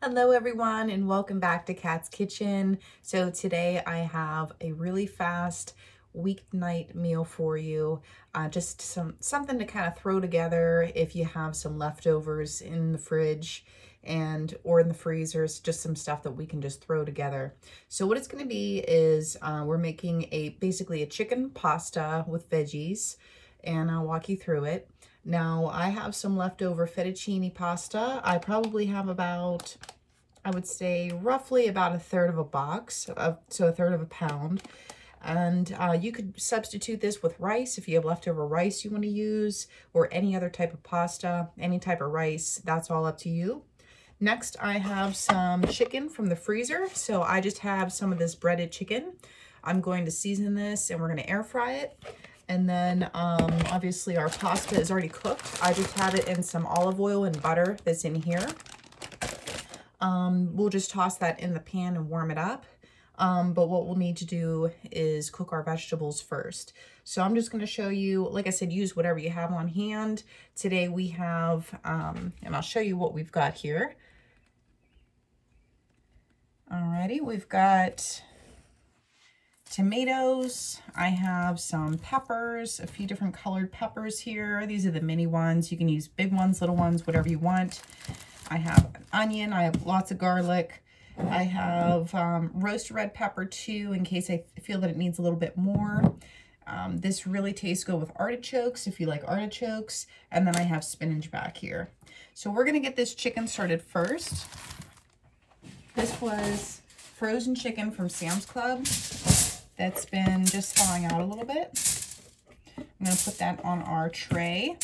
Hello everyone and welcome back to Kat's Kitchen. So today I have a really fast weeknight meal for you. Just something to kind of throw together if you have some leftovers in the fridge or in the freezers, just some stuff that we can just throw together. So what it's going to be is we're making basically a chicken pasta with veggies, and I'll walk you through it. Now I have some leftover fettuccine pasta. I probably have about, I would say roughly about a third of a box, so a third of a pound. And you could substitute this with rice if you have leftover rice you want to use, or any other type of pasta, any type of rice, that's all up to you. Next, I have some chicken from the freezer. So I just have some of this breaded chicken. I'm going to season this and we're going to air fry it. And then obviously our pasta is already cooked. I just have it in some olive oil and butter that's in here. We'll just toss that in the pan and warm it up. But what we'll need to do is cook our vegetables first. So I'm just going to show you, like I said, use whatever you have on hand. Today we have, and I'll show you what we've got here. Alrighty, we've got tomatoes. I have some peppers, a few different colored peppers here. These are the mini ones. You can use big ones, little ones, whatever you want. I have an onion. I have lots of garlic. I have roasted red pepper too, in case I feel that it needs a little bit more. This really tastes good with artichokes, if you like artichokes. And then I have spinach back here. So we're going to get this chicken started first. This was frozen chicken from Sam's Club that's been just thawing out a little bit. I'm going to put that on our tray.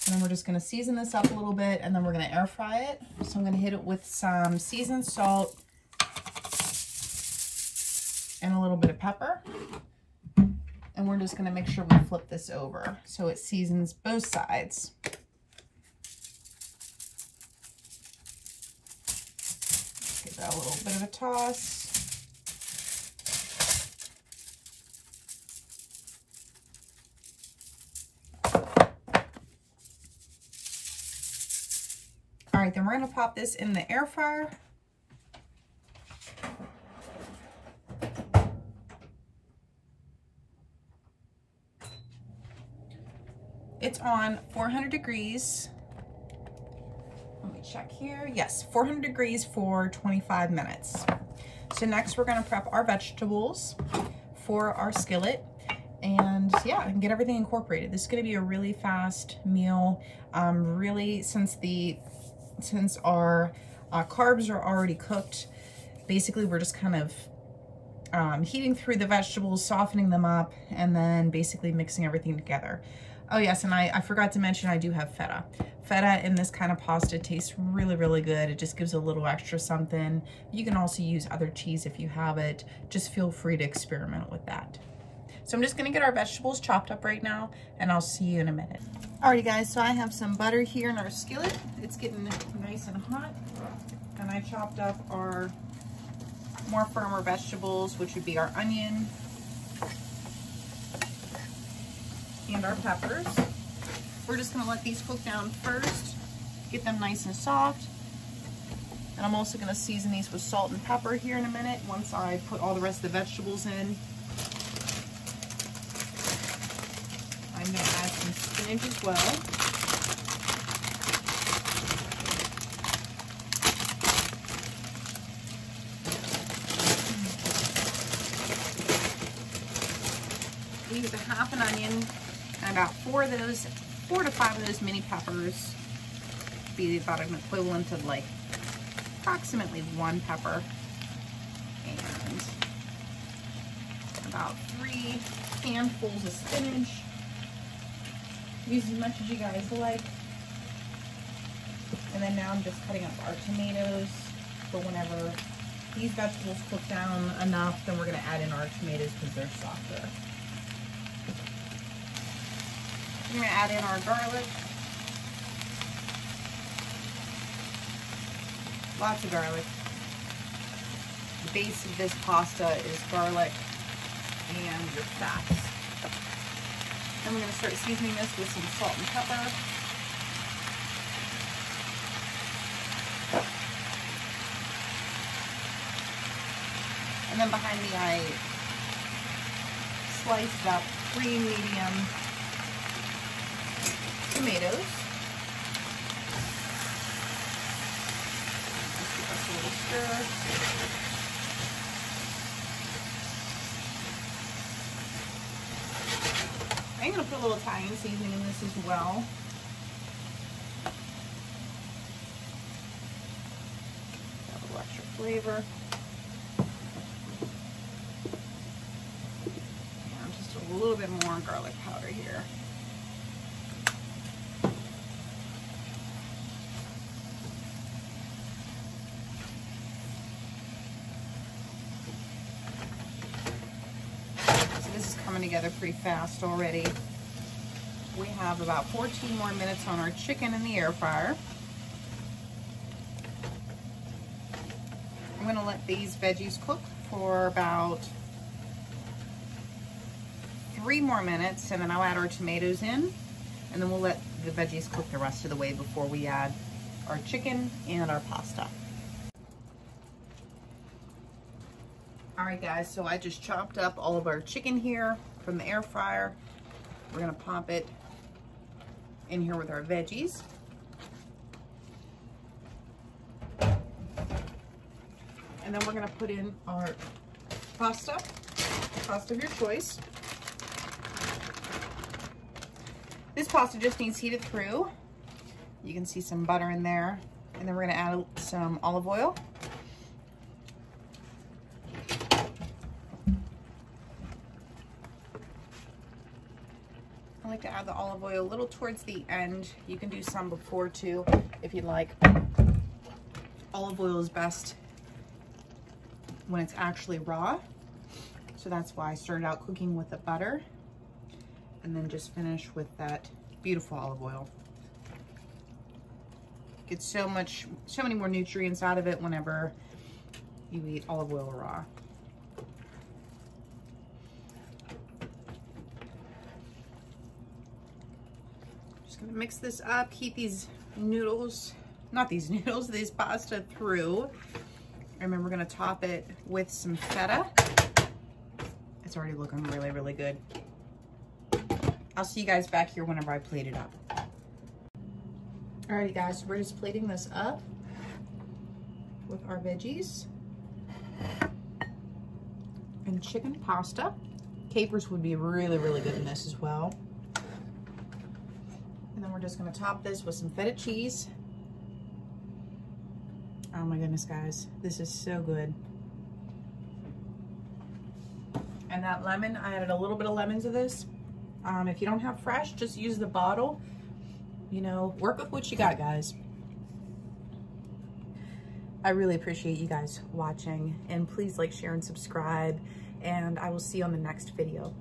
And then we're just going to season this up a little bit, and then we're going to air fry it. So I'm going to hit it with some seasoned salt and a little bit of pepper. And we're just going to make sure we flip this over so it seasons both sides. Give that a little bit of a toss. All right, then we're going to pop this in the air fryer. It's on 400 degrees. Let me check here. Yes, 400 degrees for 25 minutes. So next we're going to prep our vegetables for our skillet. And yeah, and get everything incorporated. This is going to be a really fast meal. Really, since our carbs are already cooked, basically we're just kind of heating through the vegetables, softening them up, and then basically mixing everything together. Oh yes, and I forgot to mention I do have feta. Feta in this kind of pasta tastes really, really good. It just gives a little extra something. You can also use other cheese if you have it. Just feel free to experiment with that. So I'm just gonna get our vegetables chopped up right now, and I'll see you in a minute. Alrighty guys, so I have some butter here in our skillet. It's getting nice and hot. And I chopped up our more firmer vegetables, which would be our onion and our peppers. We're just gonna let these cook down first, get them nice and soft. And I'm also gonna season these with salt and pepper here in a minute once I put all the rest of the vegetables in. I'm going to add some spinach as well. Use a half an onion and about 4 to 5 of those mini peppers. Be about an equivalent of like approximately 1 pepper. And about 3 handfuls of spinach. Use as much as you guys like. And then now I'm just cutting up our tomatoes for whenever these vegetables cook down enough, then we're going to add in our tomatoes because they're softer. I'm going to add in our garlic. Lots of garlic. The base of this pasta is garlic and your fats. Then we're going to start seasoning this with some salt and pepper. And then behind me, I sliced about 3 medium tomatoes. Let's give us a little stir. I'm going to put a little Italian seasoning in this as well. Got a little extra flavor. And just a little bit more garlic powder here. Coming together pretty fast already. We have about 14 more minutes on our chicken in the air fryer. I'm going to let these veggies cook for about 3 more minutes, and then I'll add our tomatoes in, and then we'll let the veggies cook the rest of the way before we add our chicken and our pasta. All right, guys, so I just chopped up all of our chicken here from the air fryer. We're gonna pop it in here with our veggies. And then we're gonna put in our pasta of your choice. This pasta just needs heated through. You can see some butter in there. And then we're gonna add some olive oil. I like to add the olive oil a little towards the end. You can do some before too, if you'd like. Olive oil is best when it's actually raw. So that's why I started out cooking with the butter and then just finish with that beautiful olive oil. Get so many more nutrients out of it whenever you eat olive oil raw. Gonna mix this up, keep these noodles, this pasta through. And then we're gonna top it with some feta. It's already looking really, really good. I'll see you guys back here whenever I plate it up. Alrighty guys, so we're just plating this up with our veggies and chicken pasta. Capers would be really, really good in this as well. And then we're just gonna top this with some feta cheese. Oh my goodness, guys, this is so good. And that lemon, I added a little bit of lemon to this. If you don't have fresh, just use the bottle. You know, work with what you got, guys. I really appreciate you guys watching, and please like, share, and subscribe, and I will see you on the next video.